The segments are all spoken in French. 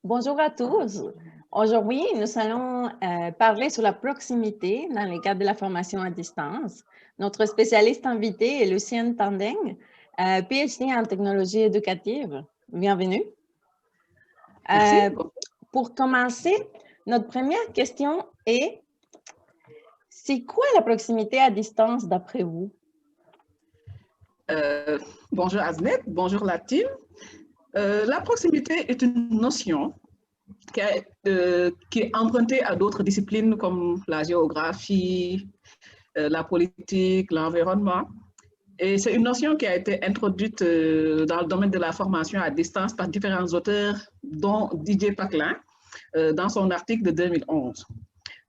Bonjour à tous. Aujourd'hui, nous allons parler sur la proximité dans le cadre de la formation à distance. Notre spécialiste invité est Lucienne Tandeng, PhD en technologie éducative. Bienvenue. Merci. Pour commencer, notre première question est, c'est quoi la proximité à distance d'après vous? Bonjour Aznet, bonjour la team. La proximité est une notion qui est empruntée à d'autres disciplines comme la géographie, la politique, l'environnement. Et c'est une notion qui a été introduite dans le domaine de la formation à distance par différents auteurs, dont Didier Paclin, dans son article de 2011.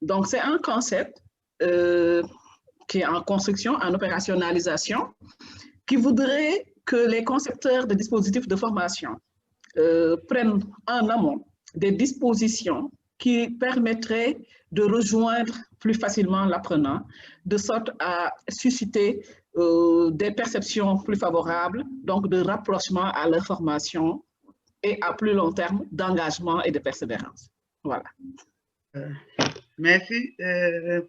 Donc, c'est un concept qui est en construction, en opérationnalisation, qui voudrait que les concepteurs de dispositifs de formation prennent en amont des dispositions qui permettraient de rejoindre plus facilement l'apprenant, de sorte à susciter des perceptions plus favorables, donc de rapprochement à leur formation et à plus long terme d'engagement et de persévérance. Voilà. Merci,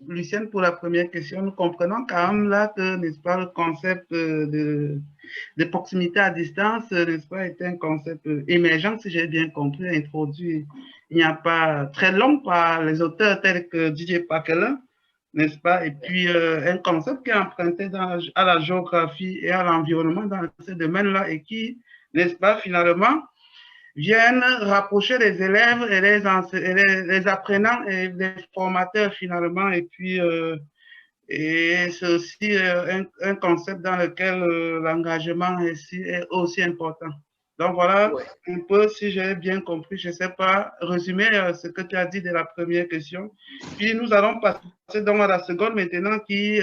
Lucienne, pour la première question. Nous comprenons quand même là que, n'est-ce pas, le concept de proximité à distance, n'est-ce pas, est un concept émergent, si j'ai bien compris, introduit il n'y a pas très long par les auteurs tels que Didier Paclin, n'est-ce pas, et puis un concept qui est emprunté à la géographie et à l'environnement dans ce domaine-là et qui, n'est-ce pas, finalement, viennent rapprocher les élèves et les apprenants et les formateurs finalement. Et puis, et c'est aussi un concept dans lequel l'engagement est aussi important. Donc voilà, un peu, si j'ai bien compris, je ne sais pas, résumer ce que tu as dit de la première question. Puis nous allons passer donc à la seconde maintenant qui...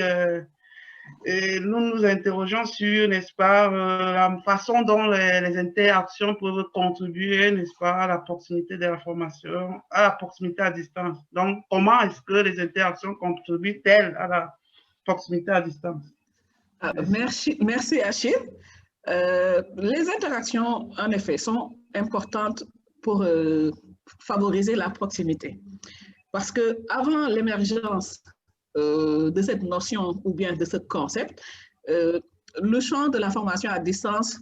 et nous nous interrogeons sur, n'est-ce pas, la façon dont les interactions peuvent contribuer, n'est-ce pas, à la proximité de la formation, à la proximité à distance. Donc, comment est-ce que les interactions contribuent-elles à la proximité à distance? Merci Achille. Les interactions, en effet, sont importantes pour favoriser la proximité. Parce qu'avant l'émergence de cette notion ou bien de ce concept, le champ de la formation à distance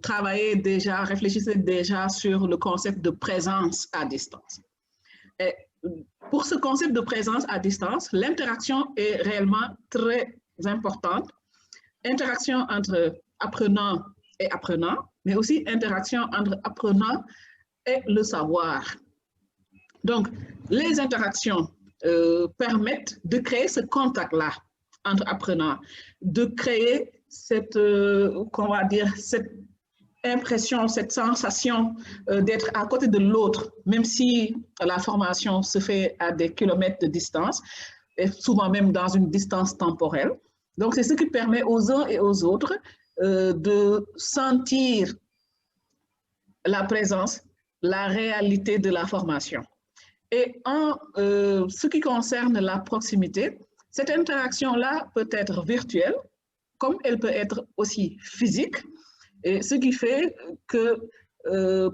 travaillait déjà, réfléchissait déjà sur le concept de présence à distance. Et pour ce concept de présence à distance, l'interaction est réellement très importante. Interaction entre apprenant et apprenant, mais aussi interaction entre apprenant et le savoir. Donc, les interactions permettent de créer ce contact-là entre apprenants, de créer cette, comment on va dire, cette impression, cette sensation d'être à côté de l'autre, même si la formation se fait à des kilomètres de distance, et souvent même dans une distance temporelle. Donc, c'est ce qui permet aux uns et aux autres de sentir la présence, la réalité de la formation. Et en ce qui concerne la proximité, cette interaction-là peut être virtuelle, comme elle peut être aussi physique, et ce qui fait que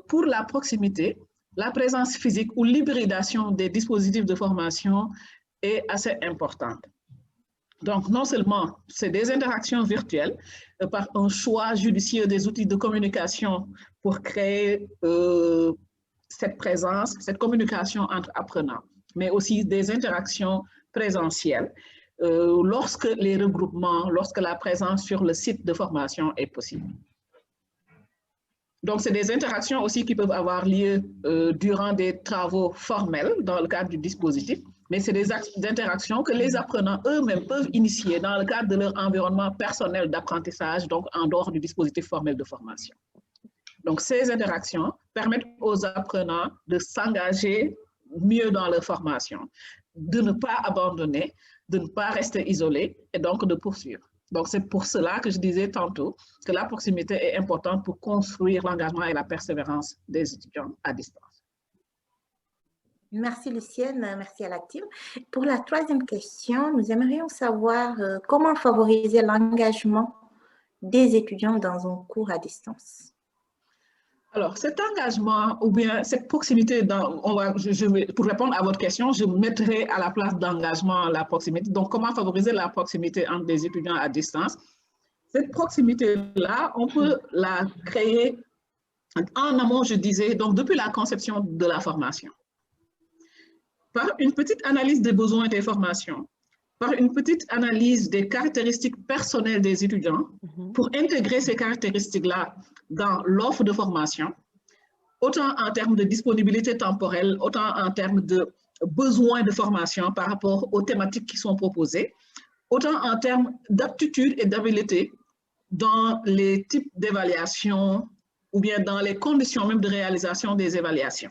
pour la proximité, la présence physique ou l'hybridation des dispositifs de formation est assez importante. Donc, non seulement c'est des interactions virtuelles par un choix judicieux des outils de communication pour créer cette présence, cette communication entre apprenants, mais aussi des interactions présentielles lorsque les regroupements, lorsque la présence sur le site de formation est possible. Donc, c'est des interactions aussi qui peuvent avoir lieu durant des travaux formels dans le cadre du dispositif, mais c'est des interactions que les apprenants eux-mêmes peuvent initier dans le cadre de leur environnement personnel d'apprentissage, donc en dehors du dispositif formel de formation. Donc, ces interactions permettent aux apprenants de s'engager mieux dans leur formation, de ne pas abandonner, de ne pas rester isolés et donc de poursuivre. Donc, c'est pour cela que je disais tantôt que la proximité est importante pour construire l'engagement et la persévérance des étudiants à distance. Merci Lucienne, merci à la team. Pour la troisième question, nous aimerions savoir comment favoriser l'engagement des étudiants dans un cours à distance. Alors, cet engagement ou bien cette proximité, pour répondre à votre question, je mettrai à la place d'engagement la proximité. Donc, comment favoriser la proximité entre des étudiants à distance? Cette proximité-là, on peut la créer en amont, je disais, donc depuis la conception de la formation. Par une petite analyse des besoins des formations, par une petite analyse des caractéristiques personnelles des étudiants pour intégrer ces caractéristiques-là dans l'offre de formation, autant en termes de disponibilité temporelle, autant en termes de besoins de formation par rapport aux thématiques qui sont proposées, autant en termes d'aptitude et d'habileté dans les types d'évaluation ou bien dans les conditions même de réalisation des évaluations.